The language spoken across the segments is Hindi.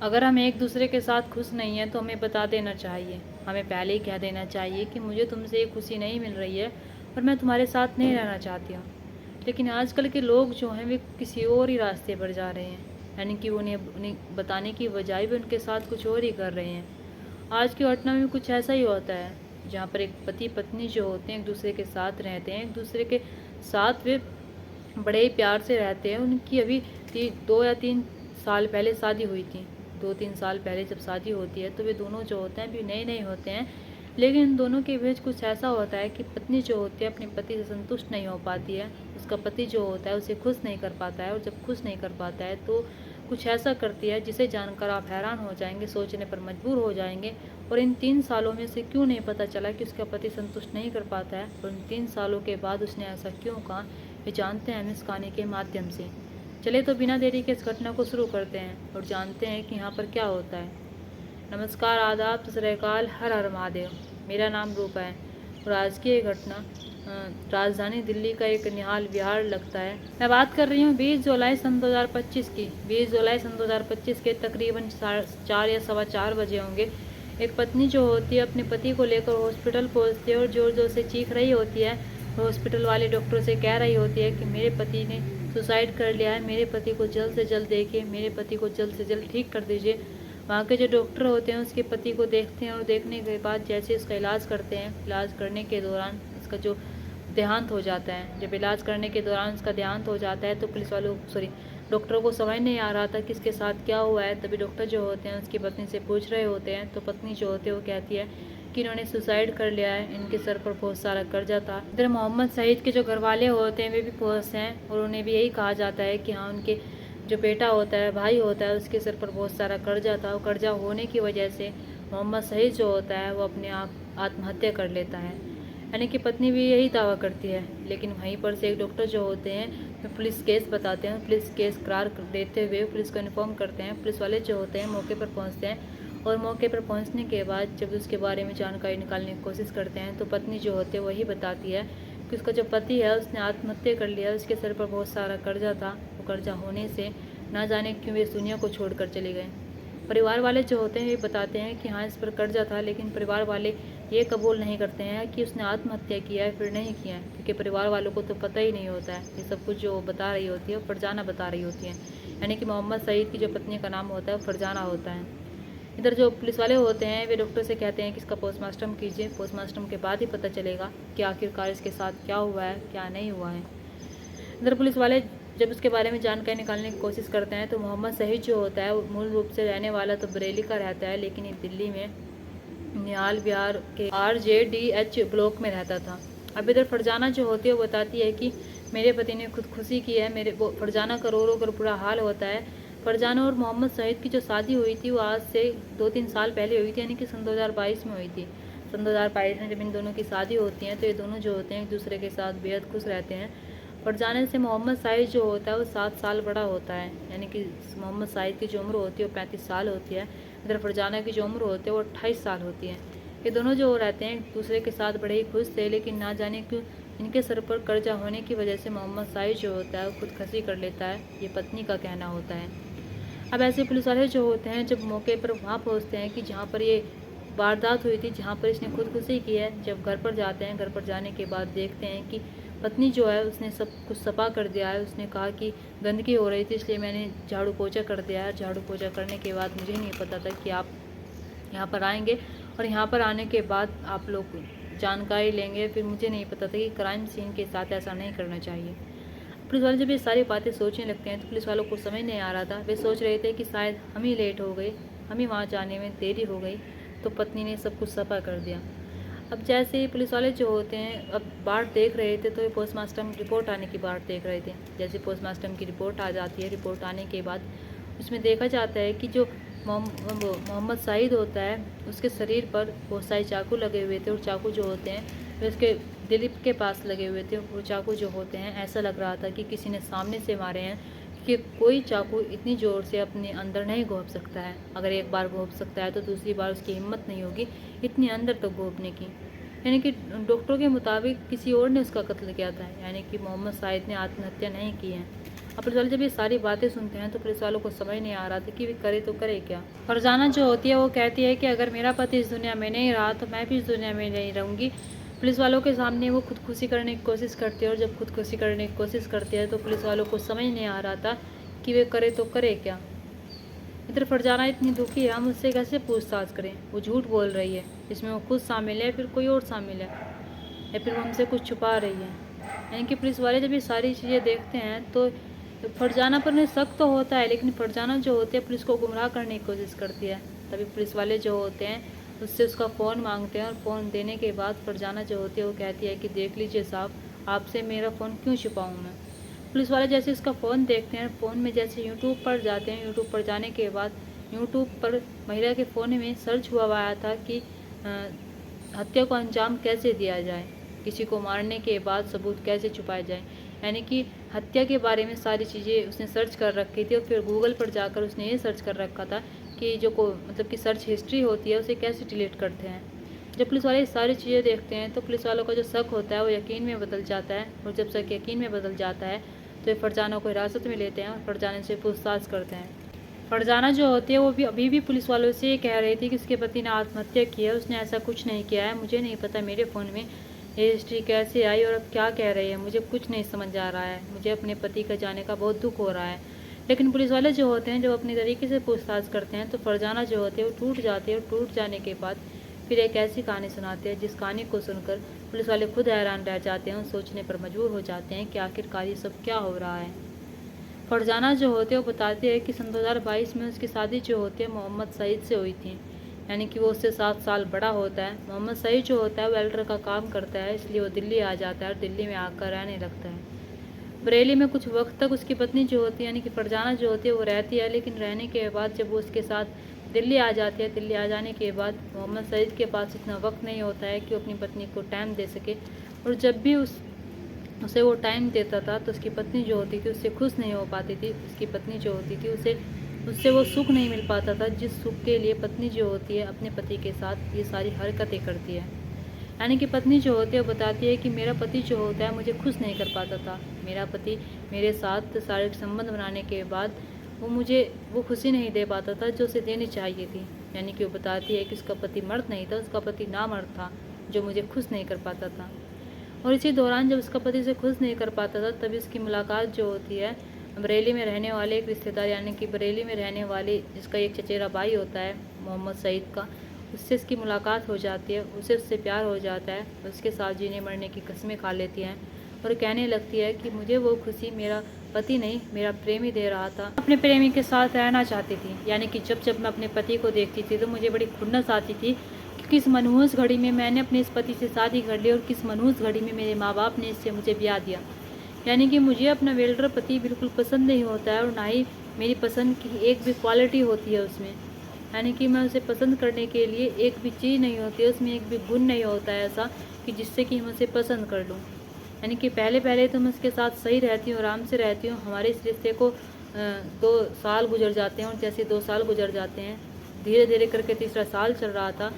अगर हम एक दूसरे के साथ खुश नहीं हैं तो हमें बता देना चाहिए। हमें पहले ही कह देना चाहिए कि मुझे तुमसे ये खुशी नहीं मिल रही है और मैं तुम्हारे साथ नहीं रहना चाहती हूँ। लेकिन आजकल के लोग जो हैं वे किसी और ही रास्ते पर जा रहे हैं, यानी कि उन्हें उन्हें बताने की बजाय भी उनके साथ कुछ और ही कर रहे हैं। आज की घटना में कुछ ऐसा ही होता है, जहाँ पर एक पति पत्नी जो होते हैं एक दूसरे के साथ रहते हैं, एक दूसरे के साथ वे बड़े ही प्यार से रहते हैं। उनकी अभी 2 या 3 साल पहले शादी हुई थी। 2-3 साल पहले जब शादी होती है तो वे दोनों जो होते हैं अभी नए नए होते हैं, लेकिन इन दोनों के बीच कुछ ऐसा होता है कि पत्नी जो होती है अपने पति से संतुष्ट नहीं हो पाती है। उसका पति जो होता है उसे खुश नहीं कर पाता है, और जब खुश नहीं कर पाता है तो कुछ ऐसा करती है जिसे जानकर आप हैरान हो जाएंगे, सोचने पर मजबूर हो जाएंगे। और इन 3 सालों में से क्यों नहीं पता चला कि उसका पति संतुष्ट नहीं कर पाता है, और इन 3 सालों के बाद उसने ऐसा क्यों कहा, ये जानते हैं हम इस कहानी के माध्यम से। चलिए तो बिना देरी के इस घटना को शुरू करते हैं और जानते हैं कि यहाँ पर क्या होता है। नमस्कार, आदाब, सत श्री अकाल, हर हर महादेव। मेरा नाम रूपा है और आज की ये घटना राजधानी दिल्ली का एक निहाल विहार लगता है। मैं बात कर रही हूँ 20 जुलाई सन 2025 की। 20 जुलाई सन 2025 के तकरीबन 4 या 4:15 बजे होंगे। एक पत्नी जो होती है अपने पति को लेकर हॉस्पिटल पहुँचती है और जोर जोर से चीख रही होती है। हॉस्पिटल वाले डॉक्टर से कह रही होती है कि मेरे पति ने सुसाइड कर लिया है, मेरे पति को जल्द से जल्द देखिए, मेरे पति को जल्द से जल्द ठीक कर दीजिए। वहाँ के जो डॉक्टर होते हैं उसके पति को देखते हैं और देखने के बाद जैसे इसका इलाज करते हैं, इलाज करने के दौरान इसका जो देहांत हो जाता है। जब इलाज करने के दौरान उसका देहांत हो जाता है तो पुलिस वालों डॉक्टरों को समझ नहीं आ रहा था कि इसके साथ क्या हुआ है। तभी डॉक्टर जो होते हैं उसकी पत्नी से पूछ रहे होते हैं, तो पत्नी जो होती है वो कहती है कि इन्होंने सुसाइड कर लिया है, इनके सर पर बहुत सारा कर्जा था। इधर मोहम्मद सईद के जो घर वाले होते हैं वे भी पुलिस हैं और उन्हें भी यही कहा जाता है कि हाँ, उनके जो बेटा होता है, भाई होता है, उसके सर पर बहुत सारा कर्जा था और कर्जा होने की वजह से मोहम्मद सईद जो होता है वो अपने आप आत्महत्या कर लेता है। यानी कि पत्नी भी यही दावा करती है। लेकिन वहीं पर से एक डॉक्टर जो होते हैं वो पुलिस केस बताते हैं। पुलिस केस करार देते हुए पुलिस को इन्फॉर्म करते हैं। पुलिस वाले जो होते हैं मौके पर पहुंचते हैं और मौके पर पहुंचने के बाद जब उसके बारे में जानकारी निकालने की कोशिश करते हैं तो पत्नी जो होती है वही बताती है कि उसका जो पति है उसने आत्महत्या कर लिया। उसके सर पर बहुत सारा कर्जा था, वो कर्जा होने से ना जाने क्यों वे इस दुनिया को छोड़कर चले गए। परिवार वाले जो होते हैं ये बताते हैं कि हाँ, इस पर कर्जा था, लेकिन परिवार वाले ये कबूल नहीं करते हैं कि उसने आत्महत्या किया है फिर नहीं किया है, क्योंकि परिवार वालों को तो पता ही नहीं होता है। ये सब कुछ जो बता रही होती है फरजाना बता रही होती है, यानी कि मोहम्मद सईद की जो पत्नी का नाम होता है फरजाना होता है। इधर जो पुलिस वाले होते हैं वे डॉक्टर से कहते हैं कि इसका पोस्टमार्टम कीजिए, पोस्टमार्टम के बाद ही पता चलेगा कि आखिरकार इसके साथ क्या हुआ है क्या नहीं हुआ है। इधर पुलिस वाले जब उसके बारे में जानकारी निकालने की कोशिश करते हैं तो मोहम्मद सईद जो होता है वो मूल रूप से रहने वाला तो बरेली का रहता है, लेकिन ये दिल्ली में निहाल विहार के RJDH ब्लॉक में रहता था। अब इधर फरजाना जो होती है वो बताती है कि मेरे पति ने खुदकुशी की है। मेरे वो फरजाना का रो रो कर बुरा हाल होता है। फरजाना और मोहम्मद सईद की जो शादी हुई थी वो आज से 2-3 साल पहले हुई थी, यानी कि सन 2022 में हुई थी। सन 2022 में जब इन दोनों की शादी होती है तो ये दोनों जो होते हैं एक दूसरे के साथ बेहद खुश रहते हैं। फरजाना से मोहम्मद सईद जो होता है वो 7 साल बड़ा होता है, यानी कि मोहम्मद सईद की जो उम्र होती है वो 35 साल होती है। इधर फरजाना की जो उम्र होती है वो 28 साल होती है। ये दोनों जो रहते हैं एक दूसरे के साथ बड़े ही खुश थे, लेकिन ना जाने क्यों इनके सर पर कर्जा होने की वजह से मोहम्मद सईद जो होता है वो खुदकुशी कर लेता है, ये पत्नी का कहना होता है। अब ऐसे पुलिस वाले जो होते हैं जब मौके पर वहाँ पहुँचते हैं कि जहाँ पर ये वारदात हुई थी, जहाँ पर इसने खुदकुशी की है, जब घर पर जाते हैं, घर पर जाने के बाद देखते हैं कि पत्नी जो है उसने सब कुछ सफा कर दिया है। उसने कहा कि गंदगी हो रही थी इसलिए मैंने झाड़ू पोछा कर दिया है। झाड़ू पोछा करने के बाद मुझे नहीं पता था कि आप यहाँ पर आएंगे और यहाँ पर आने के बाद आप लोग जानकारी लेंगे, फिर मुझे नहीं पता था कि क्राइम सीन के साथ ऐसा नहीं करना चाहिए। पुलिस वाले जब ये सारी बातें सोचने लगते हैं तो पुलिस वालों को समझ नहीं आ रहा था। वे सोच रहे थे कि शायद हम ही लेट हो गए, हम ही वहाँ जाने में देरी हो गई, तो पत्नी ने सब कुछ सफा कर दिया। अब जैसे ही पुलिस वाले जो होते हैं अब बाट देख रहे थे तो ये पोस्टमार्टम रिपोर्ट आने की बाट देख रहे थे। जैसे पोस्टमार्टम की रिपोर्ट आ जाती है, रिपोर्ट आने के बाद उसमें देखा जाता है कि जो मोहम्मद सईद होता है उसके शरीर पर बहुत सारे चाकू लगे हुए थे, और चाकू जो होते हैं वे उसके दिल के पास लगे हुए थे। वो चाकू जो होते हैं ऐसा लग रहा था कि किसी ने सामने से मारे हैं, कि कोई चाकू इतनी ज़ोर से अपने अंदर नहीं घोंप सकता है। अगर एक बार घोंप सकता है तो दूसरी बार उसकी हिम्मत नहीं होगी इतनी अंदर तक घोंपने की। यानी कि डॉक्टरों के मुताबिक किसी और ने उसका कत्ल किया था, यानी कि मोहम्मद सईद ने आत्महत्या नहीं की है। अब पुलिस वाले जब ये सारी बातें सुनते हैं तो पुलिस वालों को समझ नहीं आ रहा था कि वे करे तो करे क्या। फरजाना जो होती है वो कहती है कि अगर मेरा पति इस दुनिया में नहीं रहा तो मैं भी इस दुनिया में नहीं रहूँगी। पुलिस वालों के सामने वो खुदकुशी करने की कोशिश करती है और जब खुदकुशी करने की कोशिश करती है तो पुलिस वालों को समझ नहीं आ रहा था कि वे करे तो करे क्या। इधर फरजाना इतनी दुखी है, हम उससे कैसे पूछताछ करें। वो झूठ बोल रही है, इसमें वो खुद शामिल है फिर कोई और शामिल है या फिर वो हमसे कुछ छुपा रही है। यानी कि पुलिस वाले जब ये सारी चीज़ें देखते हैं तो फरजाना पर शक तो होता है, लेकिन फरजाना जो होती है पुलिस को गुमराह करने की कोशिश करती है। तभी पुलिस वाले जो होते हैं उससे उसका फ़ोन मांगते हैं और फ़ोन देने के बाद फरजाना जो होती है वो कहती है कि देख लीजिए साहब, आपसे मेरा फ़ोन क्यों छुपाऊँ मैं। पुलिस वाले जैसे उसका फ़ोन देखते हैं, फ़ोन में जैसे यूट्यूब पर जाते हैं, यूट्यूब पर जाने के बाद यूट्यूब पर महिला के फ़ोन में सर्च हुआ आया था कि हत्या को अंजाम कैसे दिया जाए, किसी को मारने के बाद सबूत कैसे छुपाए जाए। यानी कि हत्या के बारे में सारी चीज़ें उसने सर्च कर रखी थी और फिर गूगल पर जाकर उसने ये सर्च कर रखा था कि जो को मतलब कि सर्च हिस्ट्री होती है उसे कैसे डिलीट करते हैं। जब पुलिस वाले ये सारी चीज़ें देखते हैं तो पुलिस वालों का जो शक होता है वो यकीन में बदल जाता है और जब शक यकीन में बदल जाता है तो ये फरजाना को हिरासत में लेते हैं और फरजाने से पूछताछ करते हैं। फरजाना जो होती है वो भी अभी भी पुलिस वालों से ये कह रही थी कि उसके पति ने आत्महत्या की है, उसने ऐसा कुछ नहीं किया है, मुझे नहीं पता मेरे फ़ोन में ये हिस्ट्री कैसे आई और अब क्या कह रही है, मुझे कुछ नहीं समझ आ रहा है, मुझे अपने पति का जाने का बहुत दुख हो रहा है। लेकिन पुलिस वाले जो होते हैं जब अपने तरीके से पूछताछ करते हैं तो फरजाना जो होती है वो टूट जाती है और टूट जाने के बाद फिर एक ऐसी कहानी सुनाते हैं जिस कहानी को सुनकर पुलिस वाले खुद हैरान रह जाते हैं और सोचने पर मजबूर हो जाते हैं कि आखिरकार ये सब क्या हो रहा है। फरजाना जो होते हैं वो बताते हैं कि सन 2022 में उसकी शादी जो होती है मोहम्मद सईद से हुई थी, यानी कि वो उससे 7 साल बड़ा होता है। मोहम्मद सईद जो होता है वेल्डर का काम करता है, इसलिए वो दिल्ली आ जाता है और दिल्ली में आकर रहने लगता है। बरेली में कुछ वक्त तक उसकी पत्नी जो होती है यानी कि फरजाना जो होती है वो रहती है, लेकिन रहने के बाद जब वो उसके साथ दिल्ली आ जाती है, दिल्ली आ जाने के बाद मोहम्मद सईद के पास इतना वक्त नहीं होता है कि वो अपनी पत्नी को टाइम दे सके, और जब भी उसे वो टाइम देता था तो उसकी पत्नी जो होती थी उससे खुश नहीं हो पाती थी। उसकी पत्नी जो होती थी उससे वो सुख नहीं मिल पाता था जिस सुख के लिए पत्नी जो होती है अपने पति के साथ ये सारी हरकतें करती है। यानी कि पत्नी जो होती है वो बताती है कि मेरा पति जो होता है मुझे खुश नहीं कर पाता था, मेरा पति मेरे साथ शारीरिक संबंध बनाने के बाद वो खुशी नहीं दे पाता था जो उसे देनी चाहिए थी। यानी कि वो बताती है कि उसका पति मर्द नहीं था, उसका पति नामर्द था जो मुझे खुश नहीं कर पाता था। और इसी दौरान जब उसका पति से खुश नहीं कर पाता था तभी उसकी मुलाकात जो होती है बरेली में रहने वाले एक रिश्तेदार, यानी कि बरेली में रहने वाले जिसका एक चचेरा भाई होता है मोहम्मद सईद का, उससे इसकी मुलाकात हो जाती है, उससे प्यार हो जाता है, उसके साथ जीने मरने की कस्में खा लेती हैं और कहने लगती है कि मुझे वो खुशी मेरा पति नहीं मेरा प्रेमी दे रहा था, अपने प्रेमी के साथ रहना चाहती थी। यानी कि जब जब मैं अपने पति को देखती थी तो मुझे बड़ी खुन्नस आती थी कि किस मनहूस घड़ी में मैंने अपने इस पति से शादी कर ली और किस मनहूस घड़ी में मेरे माँ बाप ने इससे मुझे ब्याह दिया। यानी कि मुझे अपना वेल्डर पति बिल्कुल पसंद नहीं होता है और ना ही मेरी पसंद की एक भी क्वालिटी होती है उसमें। यानी कि मैं उसे पसंद करने के लिए एक भी चीज़ नहीं होती है, उसमें एक भी गुण नहीं होता है ऐसा कि जिससे कि हम उसे पसंद कर लूँ। यानी कि पहले तो मैं उसके साथ सही रहती हूँ, आराम से रहती हूँ, हमारे इस रिश्ते को 2 साल गुजर जाते हैं और जैसे 2 साल गुजर जाते हैं धीरे धीरे करके तीसरा साल चल रहा था।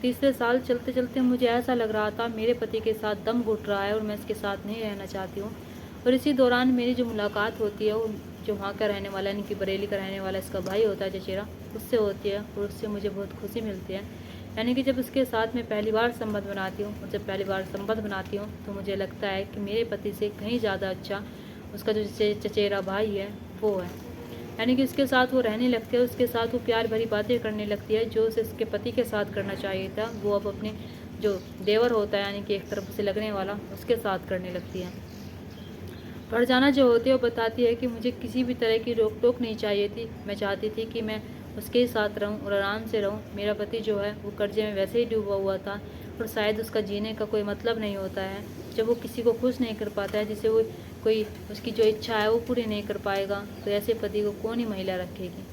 तीसरे साल चलते चलते मुझे ऐसा लग रहा था मेरे पति के साथ दम घुट रहा है और मैं इसके साथ नहीं रहना चाहती हूँ। और इसी दौरान मेरी जो मुलाकात होती है वो जो वहाँ का रहने वाला यानी कि बरेली का रहने वाला इसका भाई होता है चचेरा, उससे होती है और उससे मुझे बहुत खुशी मिलती है। यानी कि जब उसके साथ मैं पहली बार संबंध बनाती हूँ और जब पहली बार संबंध बनाती हूँ तो मुझे लगता है कि मेरे पति से कहीं ज़्यादा अच्छा उसका जो चचेरा भाई है वो है। यानी कि उसके साथ वो रहने लगती है, उसके साथ वो प्यार भरी बातें करने लगती है जो उसे उसके पति के साथ करना चाहिए था वो अब अपने जो देवर होता है यानी कि एक तरफ से लगने वाला उसके साथ करने लगती है। फरजाना जो होती है वो बताती है कि मुझे किसी भी तरह की रोक टोक नहीं चाहिए थी, मैं चाहती थी कि मैं उसके ही साथ रहूं और आराम से रहूं। मेरा पति जो है वो कर्जे में वैसे ही डूबा हुआ था और शायद उसका जीने का कोई मतलब नहीं होता है जब वो किसी को खुश नहीं कर पाता है, जिसे वो कोई उसकी जो इच्छा है वो पूरी नहीं कर पाएगा, तो ऐसे पति को कौन ही महिला रखेगी।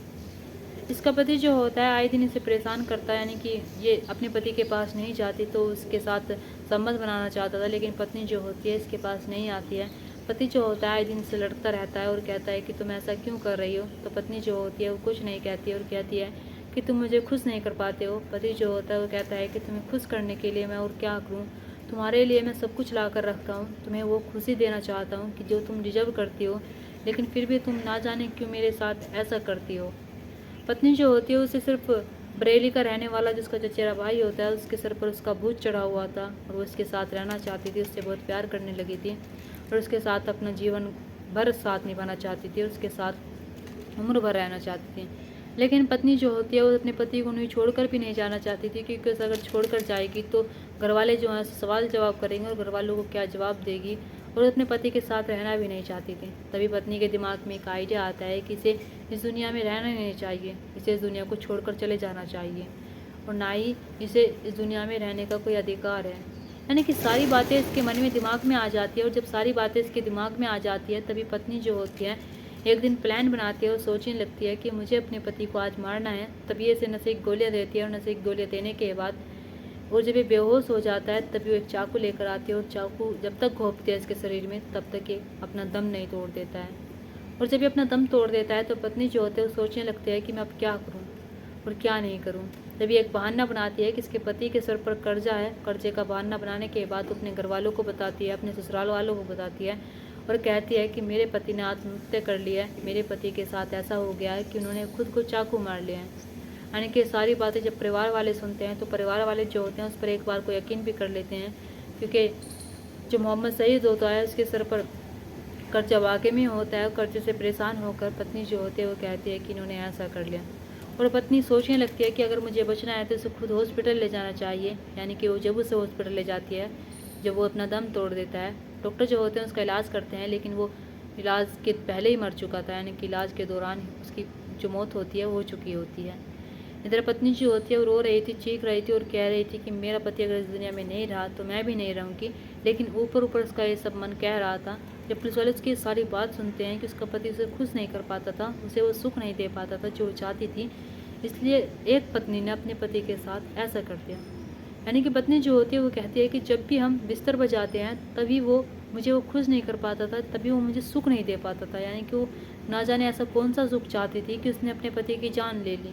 इसका पति जो होता है आए दिन इसे परेशान करता है, यानी कि ये अपने पति के पास नहीं जाती तो उसके साथ संबंध बनाना चाहता था, लेकिन पत्नी जो होती है इसके पास नहीं आती है। पति जो होता है आए दिन से लड़ता रहता है और कहता है कि तुम ऐसा क्यों कर रही हो, तो पत्नी जो होती है वो कुछ नहीं कहती और कहती है कि तुम मुझे खुश नहीं कर पाते हो। पति जो होता है वो कहता है कि तुम्हें खुश करने के लिए मैं और क्या करूँ, तुम्हारे लिए मैं सब कुछ ला कर रखता हूँ, तुम्हें वो खुशी देना चाहता हूँ कि जो तुम डिजर्व करती हो, लेकिन फिर भी तुम ना जाने क्यों मेरे साथ ऐसा करती हो। पत्नी जो होती है उसे सिर्फ बरेली का रहने वाला जिसका चचेरा भाई होता है उसके सर पर उसका भूत चढ़ा हुआ था और वो उसके साथ रहना चाहती थी, उससे बहुत प्यार करने लगी थी और उसके साथ अपना जीवन भर साथ निभाना चाहती थी, उसके साथ उम्र भर रहना चाहती थी। लेकिन पत्नी जो होती है वो अपने पति को नहीं छोड़कर भी नहीं जाना चाहती थी, क्योंकि अगर छोड़कर जाएगी तो घर वाले जो हैं सवाल जवाब करेंगे और घर वालों को क्या जवाब देगी, और अपने पति के साथ रहना भी नहीं चाहती थी। तभी पत्नी के दिमाग में एक आइडिया आता है कि इसे इस दुनिया में रहना ही नहीं चाहिए, इसे इस दुनिया को छोड़कर चले जाना चाहिए और ना ही इसे इस दुनिया में रहने का कोई अधिकार है। यानी कि सारी बातें इसके मन में दिमाग में आ जाती है और जब सारी बातें इसके दिमाग में आ जाती है तभी पत्नी जो होती है एक दिन प्लान बनाती है और सोचने लगती है कि मुझे अपने पति को आज मारना है। तभी इसे नशे की गोलियाँ देती है और नशे की गोलियाँ देने के बाद और जब ये बेहोश हो जाता है तभी वो एक चाकू लेकर आती है और चाकू जब तक घोंपती है इसके शरीर में तब तक ये अपना दम नहीं तोड़ देता है। और जब ये अपना दम तोड़ देता है तो पत्नी जो होते हैं वो सोचने लगते हैं कि मैं अब क्या करूँ और क्या नहीं करूँ। तभी एक बहाना बनाती है कि इसके पति के सर पर कर्जा है। कर्जे का बहाना बनाने के बाद अपने घर वालों को बताती है, अपने ससुराल वालों को बताती है और कहती है कि मेरे पति ने आत्महत्या कर लिया है, मेरे पति के साथ ऐसा हो गया है कि उन्होंने खुद को चाकू मार लिया है। यानी कि सारी बातें जब परिवार वाले सुनते हैं तो परिवार वाले जो होते हैं उस पर एक बार को यकीन भी कर लेते हैं, क्योंकि जो मोहम्मद सईद होता है उसके सर पर कर्जा वाकई में होता है। कर्जे से परेशान होकर पत्नी जो होती है वो कहती है कि इन्होंने ऐसा कर लिया और पत्नी सोचने लगती है कि अगर मुझे बचना है तो उसे खुद हॉस्पिटल ले जाना चाहिए। यानी कि वो जब उसे हॉस्पिटल ले जाती है जब वो अपना दम तोड़ देता है, डॉक्टर जो होते हैं उसका इलाज करते हैं लेकिन वो इलाज के पहले ही मर चुका था, यानी कि इलाज के दौरान उसकी जो मौत होती है वो हो चुकी होती है। इधर पत्नी जो होती है वो रो रही थी, चीख रही थी और कह रही थी कि मेरा पति अगर इस दुनिया में नहीं रहा तो मैं भी नहीं रहूँगी। लेकिन ऊपर ऊपर उसका ये सब मन कह रहा था। जब पुलिस वाले उसकी सारी बात सुनते हैं कि उसका पति उसे खुश नहीं कर पाता था, उसे वो सुख नहीं दे पाता था जो वो चाहती थी, इसलिए एक पत्नी ने अपने पति के साथ ऐसा कर दिया। यानी कि पत्नी जो होती है वो कहती है कि जब भी हम बिस्तर पर जाते हैं तभी वो मुझे वो खुश नहीं कर पाता था, तभी वो मुझे सुख नहीं दे पाता था। यानी कि वो ना जाने ऐसा कौन सा सुख चाहती थी कि उसने अपने पति की जान ले ली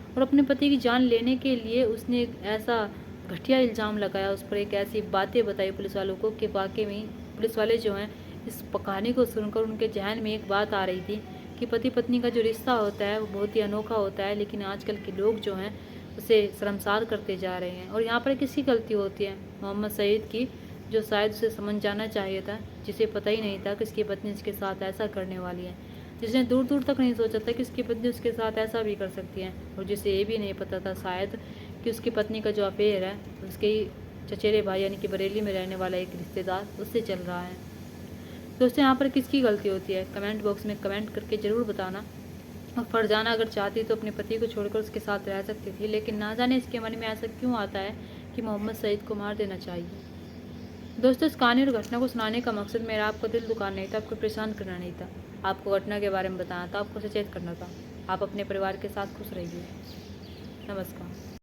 और अपने पति की जान लेने के लिए उसने एक ऐसा घटिया इल्ज़ाम लगाया, उस पर एक ऐसी बातें बताई पुलिस वालों को कि वाकई में पुलिस वाले जो हैं इस कहानी को सुनकर उनके जहन में एक बात आ रही थी कि पति पत्नी का जो रिश्ता होता है वो बहुत ही अनोखा होता है, लेकिन आजकल के लोग जो हैं उसे शर्मसार करते जा रहे हैं। और यहाँ पर किसकी गलती होती है? मोहम्मद सईद की, जो शायद उसे समझ जाना चाहिए था, जिसे पता ही नहीं था कि उसकी पत्नी उसके साथ ऐसा करने वाली है, जिसने दूर दूर तक नहीं सोचा था कि उसकी पत्नी उसके साथ ऐसा भी कर सकती है, और जिसे ये भी नहीं पता था शायद कि उसकी पत्नी का जो अफेयर है उसके ही चचेरे भाई यानी कि बरेली में रहने वाला एक रिश्तेदार उससे चल रहा है। दोस्तों यहाँ पर किसकी गलती होती है? कमेंट बॉक्स में कमेंट करके ज़रूर बताना। और फरजाना अगर चाहती तो अपने पति को छोड़कर उसके साथ रह सकती थी, लेकिन ना जाने इसके मन में ऐसा क्यों आता है कि मोहम्मद सईद को मार देना चाहिए। दोस्तों इस कहानी और घटना को सुनाने का मकसद मेरा आपको दिल दुखाना नहीं था, आपको परेशान करना नहीं था, आपको घटना के बारे में बताना था, आपको सचेत करना था। आप अपने परिवार के साथ खुश रहिए। नमस्कार।